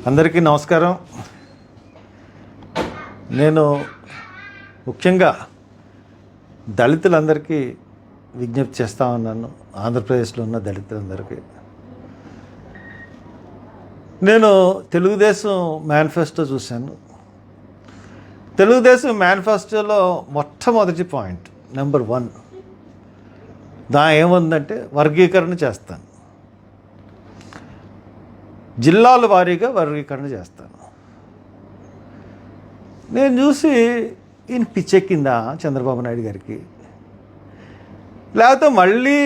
అందరికీ నమస్కారం. నేను ముఖ్యంగా దళితులందరికీ విజ్ఞప్తి చేస్తూ ఉన్నాను. ఆంధ్రప్రదేశ్లో ఉన్న దళితులందరికీ నేను తెలుగుదేశం మేనిఫెస్టో చూశాను. తెలుగుదేశం మేనిఫెస్టోలో మొట్టమొదటి పాయింట్ నెంబర్ 1 ఏముందంటే వర్గీకరణ చేస్తాను, జిల్లాల వారీగా వర్గీకరణ చేస్తాను. నేను చూసి ఈయన పిచ్చెక్కిందా చంద్రబాబు నాయుడు గారికి, లేకపోతే మళ్ళీ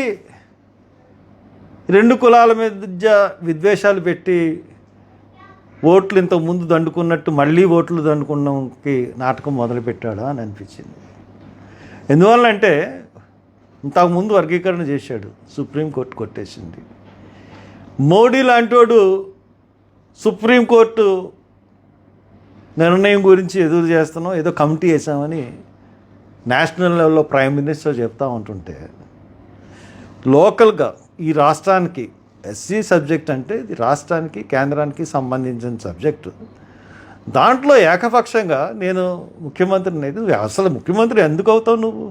రెండు కులాల మధ్య విద్వేషాలు పెట్టి ఓట్లు ఇంతకుముందు దండుకున్నట్టు మళ్ళీ ఓట్లు దండుకున్నకి నాటకం మొదలుపెట్టాడా అని అనిపించింది. ఎందువల్లంటే ఇంతకుముందు వర్గీకరణ చేశాడు, సుప్రీంకోర్టు కొట్టేసింది. మోడీ లాంటివాడు సుప్రీంకోర్టు నిర్ణయం గురించి ఎదురు చేస్తున్నాం, ఏదో కమిటీ వేసామని నేషనల్ లెవెల్లో ప్రైమ్ మినిస్టర్ చెప్తూ ఉంటుంటే, లోకల్గా ఈ రాష్ట్రానికి ఎస్సీ సబ్జెక్ట్ అంటే ఇది రాష్ట్రానికి కేంద్రానికి సంబంధించిన సబ్జెక్టు. దాంట్లో ఏకపక్షంగా నేను ముఖ్యమంత్రిని అయితే, అసలు ముఖ్యమంత్రి ఎందుకు అవుతావు నువ్వు?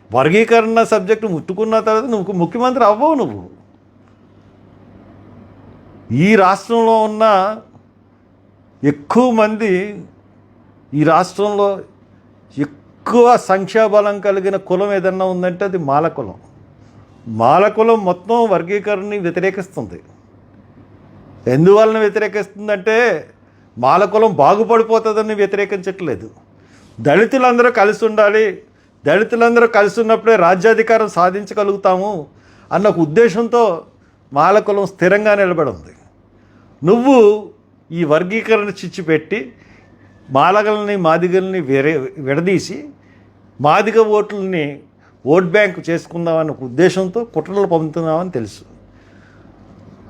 వర్గీకరణ సబ్జెక్టు ముట్టుకున్న తర్వాత నువ్వు ముఖ్యమంత్రి అవ్వవు. నువ్వు ఈ రాష్ట్రంలో ఉన్న ఎక్కువ మంది, ఈ రాష్ట్రంలో ఎక్కువ సంఖ్యాబలం కలిగిన కులం ఏదన్నా ఉందంటే అది మాలకులం. మాలకులం మొత్తం వర్గీకరణని వ్యతిరేకిస్తుంది. ఎందువలన వ్యతిరేకిస్తుందంటే మాలకులం బాగుపడిపోతుందని వ్యతిరేకించట్లేదు. దళితులందరూ కలిసి ఉండాలి, దళితులందరూ కలిసి ఉన్నప్పుడే రాజ్యాధికారం సాధించగలుగుతాము అన్న ఒక ఉద్దేశంతో మాలకులం స్థిరంగా నిలబడి ఉంది. నువ్వు ఈ వర్గీకరణ చిచ్చు పెట్టి మాలగల్ని మాదిగల్ని విడదీసి మాదిగ ఓట్లని ఓట్ బ్యాంక్ చేసుకుందామన్న ఉద్దేశంతో కుట్రలు పంపుతున్నావని తెలుసు.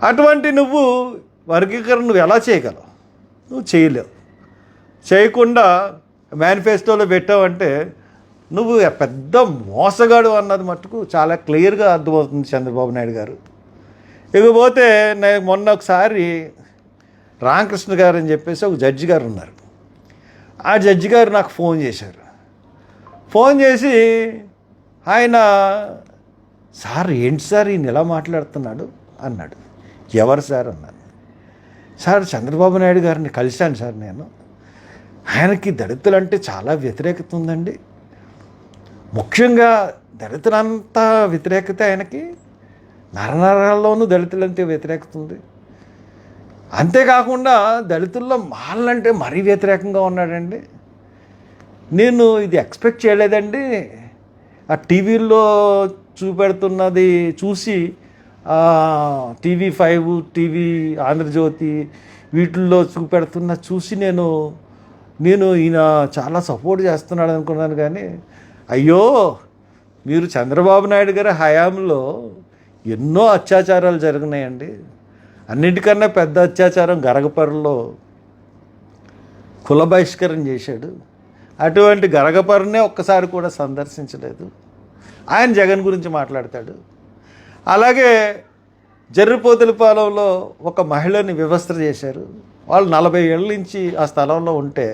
అటువంటి నువ్వు వర్గీకరణ నువ్వు ఎలా చేయగలవు? నువ్వు చేయలేవు. చేయకుండా మేనిఫెస్టోలో పెట్టావంటే నువ్వు పెద్ద మోసగాడు అన్నది మట్టుకు చాలా క్లియర్గా అర్థమవుతుంది చంద్రబాబు నాయుడు గారు. ఇకపోతే నేను మొన్న ఒకసారి రామకృష్ణ గారు అని చెప్పేసి ఒక జడ్జి గారు ఉన్నారు. ఆ జడ్జి గారు నాకు ఫోన్ చేశారు. ఫోన్ చేసి ఆయన, సార్ ఏంటి సార్ ఈయన ఎలా మాట్లాడుతున్నాడు అన్నాడు. ఎవరు సార్ అన్నాను. సార్ చంద్రబాబు నాయుడు గారిని కలిశాను సార్ నేను. ఆయనకి దళితులంటే చాలా వ్యతిరేకత ఉందండి. ముఖ్యంగా దళితులంతా వ్యతిరేకత ఆయనకి, నరనరాల్లోనూ దళితులంటే వ్యతిరేకత ఉంది. అంతేకాకుండా దళితుల్లో మాలంటే మరీ వ్యతిరేకంగా ఉన్నాడండి. నేను ఇది ఎక్స్పెక్ట్ చేయలేదండి. ఆ టీవీల్లో చూపెడుతున్నది చూసి, TV5, టీవీ ఆంధ్రజ్యోతి వీటిల్లో చూపెడుతున్న చూసి నేను ఈయన చాలా సపోర్ట్ చేస్తున్నాడు అనుకున్నాను. కానీ అయ్యో, మీరు చంద్రబాబు నాయుడు గారి హయాంలో ఎన్నో అత్యాచారాలు జరిగినాయండి. అన్నిటికన్నా పెద్ద అత్యాచారం గరగపర్రులో కుల బహిష్కరణ చేశాడు. అటువంటి గరగపర్రునే ఒక్కసారి కూడా సందర్శించలేదు. ఆయన జగన్ గురించి మాట్లాడతాడు. అలాగే జర్రిపోతులపాలెంలో ఒక మహిళని వివస్త్ర చేశారు. వాళ్ళు 40 ఏళ్ళ నుంచి ఆ స్థలంలో ఉంటే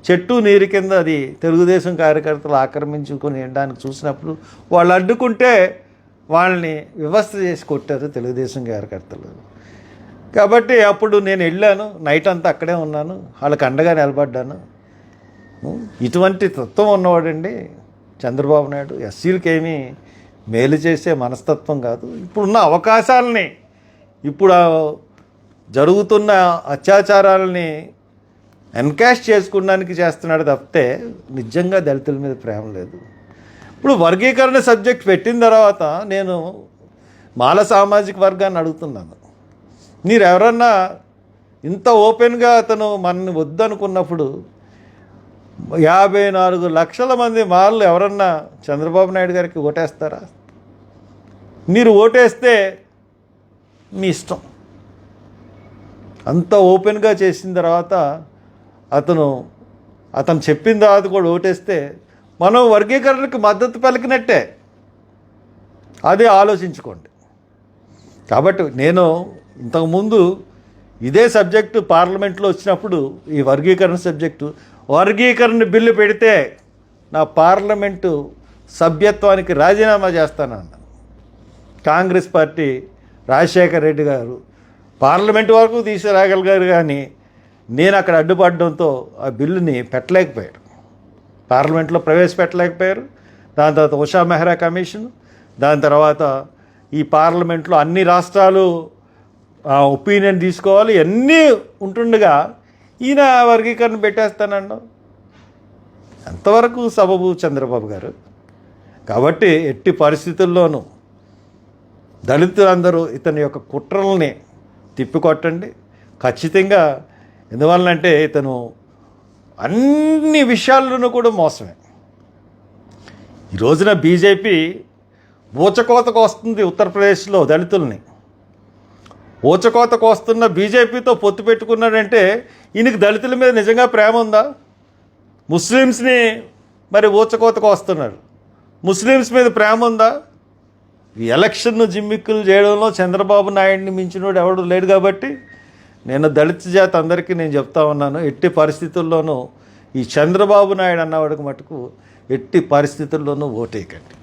చెట్టు నీరు కింద అది తెలుగుదేశం కార్యకర్తలు ఆక్రమించుకొని వెళ్ళడానికి చూసినప్పుడు వాళ్ళు అడ్డుకుంటే వాళ్ళని వివస్త్ర చేసి కొట్టారు తెలుగుదేశం కార్యకర్తలు. కాబట్టి అప్పుడు నేను వెళ్ళాను, నైట్ అంతా అక్కడే ఉన్నాను, వాళ్ళకి అండగా నిలబడ్డాను. ఇటువంటి తత్వం ఉన్నవాడండి చంద్రబాబు నాయుడు. ఎస్సీలకి ఏమీ మేలు చేసే మనస్తత్వం కాదు. ఇప్పుడున్న అవకాశాలని, ఇప్పుడు జరుగుతున్న అత్యాచారాలని ఎన్కాష్ చేసుకోవడానికి చేస్తున్నాడు తప్పితే నిజంగా దళితుల మీద ప్రేమ లేదు. ఇప్పుడు వర్గీకరణ సబ్జెక్ట్ పెట్టిన తర్వాత నేను మాల సామాజిక వర్గాన్ని అడుగుతున్నాను, మీరు ఎవరన్నా ఇంత ఓపెన్గా అతను మనని వద్దనుకున్నప్పుడు 54 లక్షల మంది మాలలు ఎవరన్నా చంద్రబాబు నాయుడు గారికి ఓటేస్తారా? మీరు ఓటేస్తే మీ ఇష్టం. అంత ఓపెన్గా చేసిన తర్వాత అతను చెప్పిన తర్వాత కూడా ఓటేస్తే మనం వర్గీకరణకు మద్దతు పలికినట్టే. అది ఆలోచించుకోండి. కాబట్టి నేను ఇంతకుముందు ఇదే సబ్జెక్టు పార్లమెంట్లో వచ్చినప్పుడు ఈ వర్గీకరణ సబ్జెక్టు, వర్గీకరణ బిల్లు పెడితే నా పార్లమెంటు సభ్యత్వానికి రాజీనామా చేస్తానన్నాను. కాంగ్రెస్ పార్టీ రాజశేఖర రెడ్డి గారు పార్లమెంట్ వరకు తీసుకురాగలిగారు, కానీ నేను అక్కడ అడ్డుపడడంతో ఆ బిల్లుని పెట్టలేకపోయారు, పార్లమెంట్లో ప్రవేశపెట్టలేకపోయారు. దాని తర్వాత ఉషా మెహ్రా కమిషన్, దాని తర్వాత ఈ పార్లమెంట్లో అన్ని రాష్ట్రాలు ఒపీనియన్ తీసుకోవాలి, అన్నీ ఉంటుండగా ఈయన వర్గీకరణ పెట్టేస్తానండి. ఎంతవరకు సబబు చంద్రబాబు గారు? కాబట్టి ఎట్టి పరిస్థితుల్లోనూ దళితులందరూ ఇతని యొక్క కుట్రల్ని తిప్పికొట్టండి ఖచ్చితంగా. ఎందువలనంటే ఇతను అన్ని విషయాల్లోనూ కూడా మోసమే. ఈ రోజున బీజేపీ ఊచకోతకు వస్తుంది ఉత్తరప్రదేశ్లో దళితుల్ని. ఊచకోతకు వస్తున్న బీజేపీతో పొత్తు పెట్టుకున్నాడంటే ఈయనకి దళితుల మీద నిజంగా ప్రేమ ఉందా? ముస్లిమ్స్ని మరి ఊచకోతకు వస్తున్నారు, ముస్లిమ్స్ మీద ప్రేమ ఉందా? ఈ ఎలక్షన్ను జిమ్మిక్కులు చేయడంలో చంద్రబాబు నాయుడిని మించినోడు ఎవడు లేడు. కాబట్టి నేను దళిత జాతి అందరికీ నేను చెప్తా ఉన్నాను, ఎట్టి పరిస్థితుల్లోనూ ఈ చంద్రబాబు నాయుడు అన్నవాడికి మటుకు ఎట్టి పరిస్థితుల్లోనూ ఓటేయకండి.